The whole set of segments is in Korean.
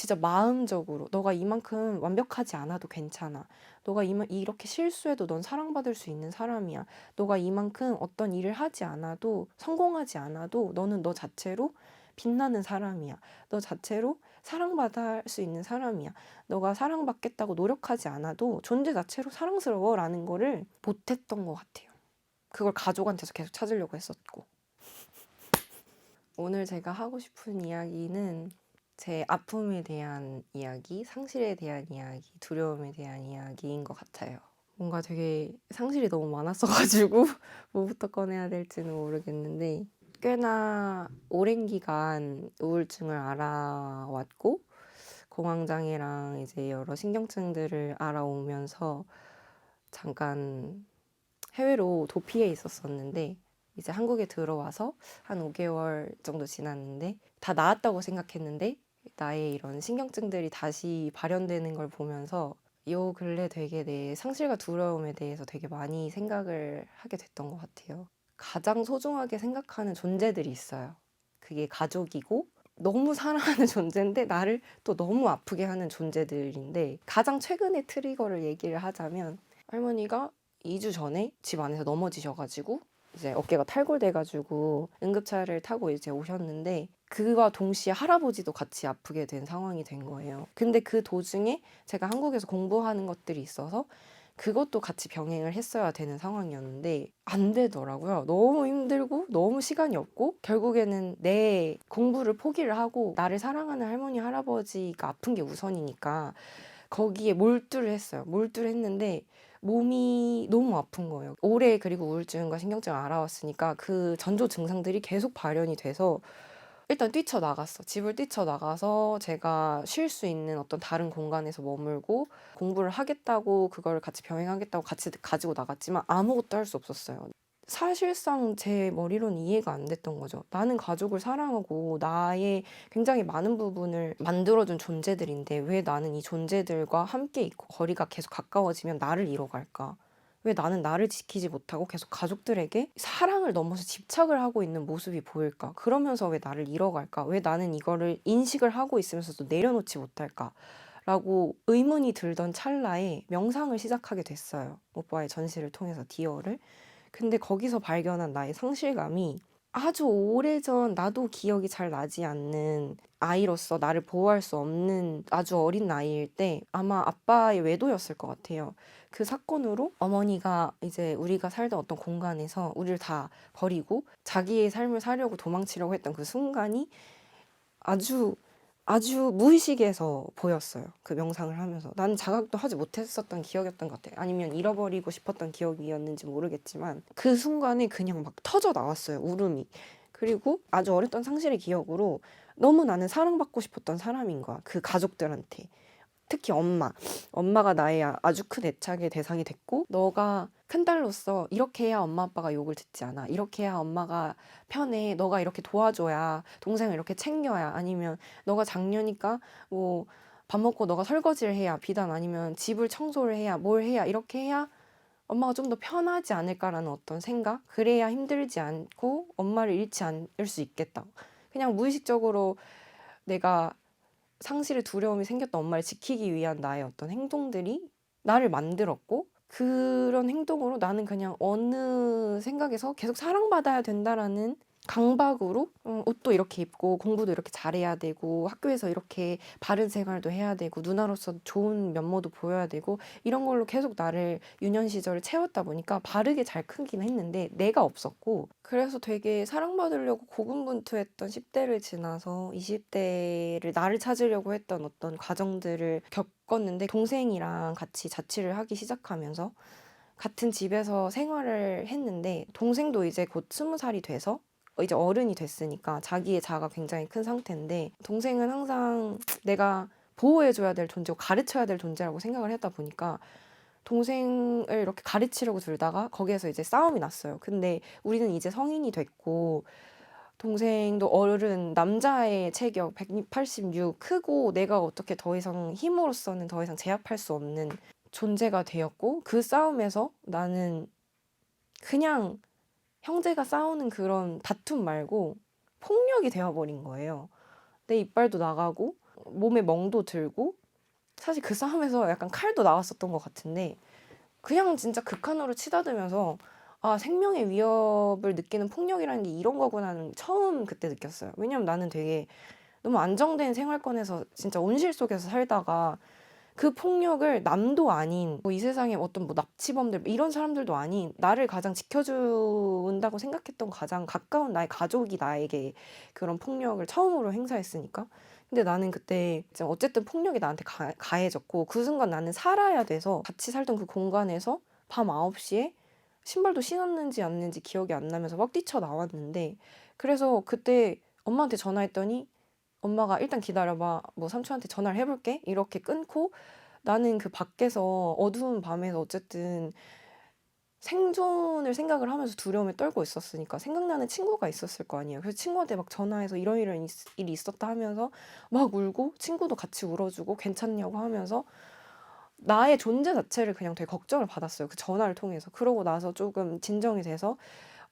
진짜 마음적으로 너가 이만큼 완벽하지 않아도 괜찮아. 너가 이렇게 실수해도 넌 사랑받을 수 있는 사람이야. 너가 이만큼 어떤 일을 하지 않아도 성공하지 않아도 너는 너 자체로 빛나는 사람이야. 너 자체로 사랑받을 수 있는 사람이야. 너가 사랑받겠다고 노력하지 않아도 존재 자체로 사랑스러워라는 거를 못했던 것 같아요. 그걸 가족한테서 계속 찾으려고 했었고. 오늘 제가 하고 싶은 이야기는 제 아픔에 대한 이야기, 상실에 대한 이야기, 두려움에 대한 이야기인 것 같아요. 뭔가 되게 상실이 너무 많았어가지고 뭐부터 꺼내야 될지는 모르겠는데 꽤나 오랜 기간 우울증을 알아왔고 공황장애랑 이제 여러 신경증들을 알아오면서 잠깐 해외로 도피해 있었었는데 이제 한국에 들어와서 한 5개월 정도 지났는데 다 나았다고 생각했는데 나의 이런 신경증들이 다시 발현되는 걸 보면서 요 근래 되게 내 상실과 두려움에 대해서 되게 많이 생각을 하게 됐던 것 같아요. 가장 소중하게 생각하는 존재들이 있어요. 그게 가족이고 너무 사랑하는 존재인데 나를 또 너무 아프게 하는 존재들인데 가장 최근의 트리거를 얘기를 하자면 할머니가 2주 전에 집 안에서 넘어지셔가지고 이제 어깨가 탈골돼가지고 응급차를 타고 이제 오셨는데 그와 동시에 할아버지도 같이 아프게 된 상황이 된 거예요. 근데 그 도중에 제가 한국에서 공부하는 것들이 있어서 그것도 같이 병행을 했어야 되는 상황이었는데 안 되더라고요. 너무 힘들고 너무 시간이 없고 결국에는 내 공부를 포기를 하고 나를 사랑하는 할머니 할아버지가 아픈 게 우선이니까 거기에 몰두를 했어요. 몰두를 했는데 몸이 너무 아픈 거예요. 오래 그리고 우울증과 신경증을 알아왔으니까 그 전조 증상들이 계속 발현이 돼서 일단 뛰쳐나갔어. 집을 뛰쳐나가서 제가 쉴 수 있는 어떤 다른 공간에서 머물고 공부를 하겠다고 그걸 같이 병행하겠다고 같이 가지고 나갔지만 아무것도 할 수 없었어요. 사실상 제 머리로는 이해가 안 됐던 거죠. 나는 가족을 사랑하고 나의 굉장히 많은 부분을 만들어준 존재들인데 왜 나는 이 존재들과 함께 있고 거리가 계속 가까워지면 나를 잃어갈까? 왜 나는 나를 지키지 못하고 계속 가족들에게 사랑을 넘어서 집착을 하고 있는 모습이 보일까? 그러면서 왜 나를 잃어갈까? 왜 나는 이거를 인식을 하고 있으면서도 내려놓지 못할까? 라고 의문이 들던 찰나에 명상을 시작하게 됐어요. 오빠의 전시를 통해서 디어를. 근데 거기서 발견한 나의 상실감이 아주 오래전 나도 기억이 잘 나지 않는 아이로서 나를 보호할 수 없는 아주 어린 나이일 때 아마 아빠의 외도였을 것 같아요. 그 사건으로 어머니가 이제 우리가 살던 어떤 공간에서 우리를 다 버리고 자기의 삶을 사려고 도망치려고 했던 그 순간이 아주 아주 무의식에서 보였어요. 그 명상을 하면서. 나는 자각도 하지 못했었던 기억이었던 것 같아. 아니면 잃어버리고 싶었던 기억이었는지 모르겠지만 그 순간에 그냥 막 터져 나왔어요. 울음이. 그리고 아주 어렸던 상실의 기억으로 너무 나는 사랑받고 싶었던 사람인 거야. 그 가족들한테. 특히 엄마가 나의 아주 큰 애착의 대상이 됐고 너가 큰딸로서 이렇게 해야 엄마 아빠가 욕을 듣지 않아. 이렇게 해야 엄마가 편해. 너가 이렇게 도와줘야 동생을 이렇게 챙겨야 아니면 너가 장녀니까 뭐 밥 먹고 너가 설거지를 해야 비단 아니면 집을 청소를 해야 뭘 해야 이렇게 해야 엄마가 좀 더 편하지 않을까라는 어떤 생각? 그래야 힘들지 않고 엄마를 잃지 않을 수 있겠다. 그냥 무의식적으로 내가 상실의 두려움이 생겼던 엄마를 지키기 위한 나의 어떤 행동들이 나를 만들었고 그런 행동으로 나는 그냥 어느 생각에서 계속 사랑받아야 된다라는 강박으로 옷도 이렇게 입고 공부도 이렇게 잘해야 되고 학교에서 이렇게 바른 생활도 해야 되고 누나로서 좋은 면모도 보여야 되고 이런 걸로 계속 나를 유년 시절을 채웠다 보니까 바르게 잘 크긴 했는데 내가 없었고 그래서 되게 사랑받으려고 고군분투했던 10대를 지나서 20대를 나를 찾으려고 했던 어떤 과정들을 겪었는데 동생이랑 같이 자취를 하기 시작하면서 같은 집에서 생활을 했는데 동생도 이제 곧 20살이 돼서 이제 어른이 됐으니까 자기의 자아가 굉장히 큰 상태인데 동생은 항상 내가 보호해줘야 될 존재고 가르쳐야 될 존재라고 생각을 했다 보니까 동생을 이렇게 가르치려고 들다가 거기에서 이제 싸움이 났어요. 근데 우리는 이제 성인이 됐고 동생도 어른 남자의 체격 186 크고 내가 어떻게 더 이상 힘으로서는 더 이상 제압할 수 없는 존재가 되었고 그 싸움에서 나는 그냥 형제가 싸우는 그런 다툼 말고 폭력이 되어버린 거예요. 내 이빨도 나가고 몸에 멍도 들고 사실 그 싸움에서 약간 칼도 나왔었던 것 같은데 그냥 진짜 극한으로 치닫으면서 아, 생명의 위협을 느끼는 폭력이라는 게 이런 거구나는 처음 그때 느꼈어요. 왜냐면 나는 되게 너무 안정된 생활권에서 진짜 온실 속에서 살다가 그 폭력을 남도 아닌 뭐 이 세상에 어떤 뭐 납치범들 이런 사람들도 아닌 나를 가장 지켜준다고 생각했던 가장 가까운 나의 가족이 나에게 그런 폭력을 처음으로 행사했으니까. 근데 나는 그때 이제 어쨌든 폭력이 나한테 가해졌고 그 순간 나는 살아야 돼서 같이 살던 그 공간에서 밤 9시에 신발도 신었는지 안는지 기억이 안 나면서 막 뛰쳐나왔는데 그래서 그때 엄마한테 전화했더니 엄마가 일단 기다려봐. 뭐 삼촌한테 전화를 해볼게. 이렇게 끊고 나는 그 밖에서 어두운 밤에서 어쨌든 생존을 생각을 하면서 두려움에 떨고 있었으니까 생각나는 친구가 있었을 거 아니에요. 그래서 친구한테 막 전화해서 이런 일이 있었다 하면서 막 울고 친구도 같이 울어주고 괜찮냐고 하면서 나의 존재 자체를 그냥 되게 걱정을 받았어요. 그 전화를 통해서. 그러고 나서 조금 진정이 돼서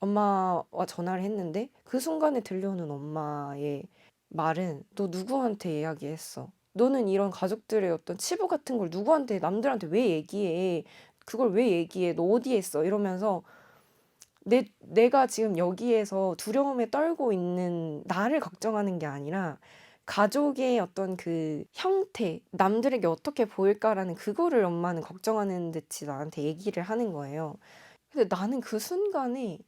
엄마와 전화를 했는데 그 순간에 들려오는 엄마의 말은 너 누구한테 이야기했어? 너는 이런 가족들의 어떤 치부 같은 걸 누구한테 남들한테 왜 얘기해? 그걸 왜 얘기해? 너 어디에 있어? 이러면서 내가 지금 여기에서 두려움에 떨고 있는 나를 걱정하는 게 아니라 가족의 어떤 그 형태, 남들에게 어떻게 보일까라는 그거를 엄마는 걱정하는 듯이 나한테 얘기를 하는 거예요. 근데 나는 그 순간에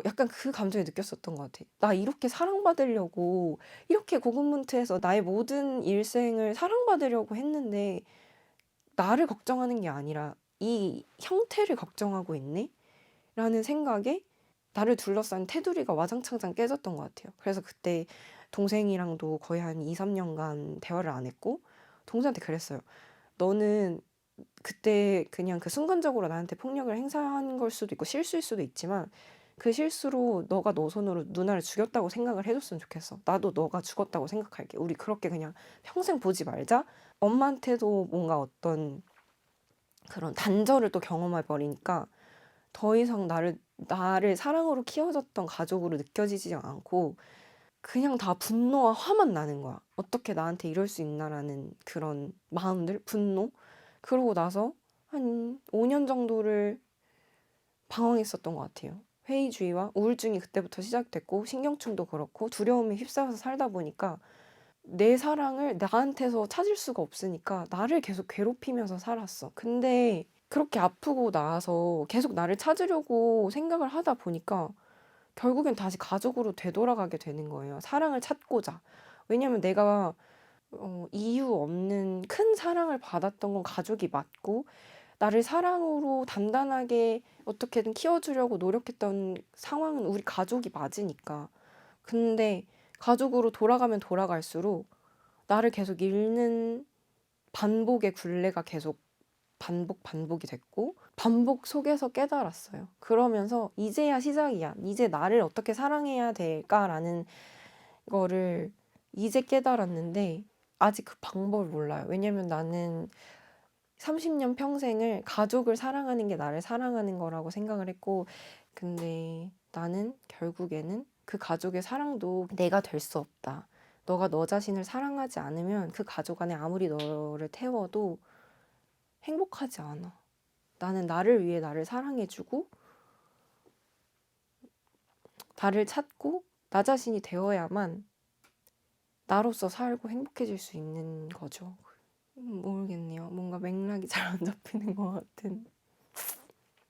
약간 그 감정이 느꼈었던 것 같아. 나 이렇게 사랑받으려고 이렇게 고군분투해서 나의 모든 일생을 사랑받으려고 했는데 나를 걱정하는 게 아니라 이 형태를 걱정하고 있네? 라는 생각에 나를 둘러싼 테두리가 와장창장 깨졌던 것 같아요. 그래서 그때 동생이랑도 거의 한 2, 3년간 대화를 안 했고 동생한테 그랬어요. 너는 그때 그냥 그 순간적으로 나한테 폭력을 행사한 걸 수도 있고 실수일 수도 있지만 그 실수로 너가 너 손으로 누나를 죽였다고 생각을 해줬으면 좋겠어. 나도 너가 죽었다고 생각할게. 우리 그렇게 그냥 평생 보지 말자. 엄마한테도 뭔가 어떤 그런 단절을 또 경험해 버리니까 더 이상 나를 사랑으로 키워줬던 가족으로 느껴지지 않고 그냥 다 분노와 화만 나는 거야. 어떻게 나한테 이럴 수 있나라는 그런 마음들, 분노. 그러고 나서 한 5년 정도를 방황했었던 것 같아요. 회의주의와 우울증이 그때부터 시작됐고 신경충도 그렇고 두려움에 휩싸여서 살다 보니까 내 사랑을 나한테서 찾을 수가 없으니까 나를 계속 괴롭히면서 살았어. 근데 그렇게 아프고 나서 계속 나를 찾으려고 생각을 하다 보니까 결국엔 다시 가족으로 되돌아가게 되는 거예요. 사랑을 찾고자. 왜냐면 내가 이유 없는 큰 사랑을 받았던 건 가족이 맞고 나를 사랑으로 단단하게 어떻게든 키워주려고 노력했던 상황은 우리 가족이 맞으니까. 근데 가족으로 돌아가면 돌아갈수록 나를 계속 잃는 반복의 굴레가 계속 반복이 됐고 반복 속에서 깨달았어요. 그러면서 이제야 시작이야. 이제 나를 어떻게 사랑해야 될까라는 거를 이제 깨달았는데 아직 그 방법을 몰라요. 왜냐면 나는 30년 평생을 가족을 사랑하는 게 나를 사랑하는 거라고 생각을 했고 근데 나는 결국에는 그 가족의 사랑도 내가 될 수 없다. 너가 너 자신을 사랑하지 않으면 그 가족 안에 아무리 너를 태워도 행복하지 않아. 나는 나를 위해 나를 사랑해주고 나를 찾고 나 자신이 되어야만 나로서 살고 행복해질 수 있는 거죠. 모르겠네요. 뭔가 맥락이 잘 안 잡히는 것 같은.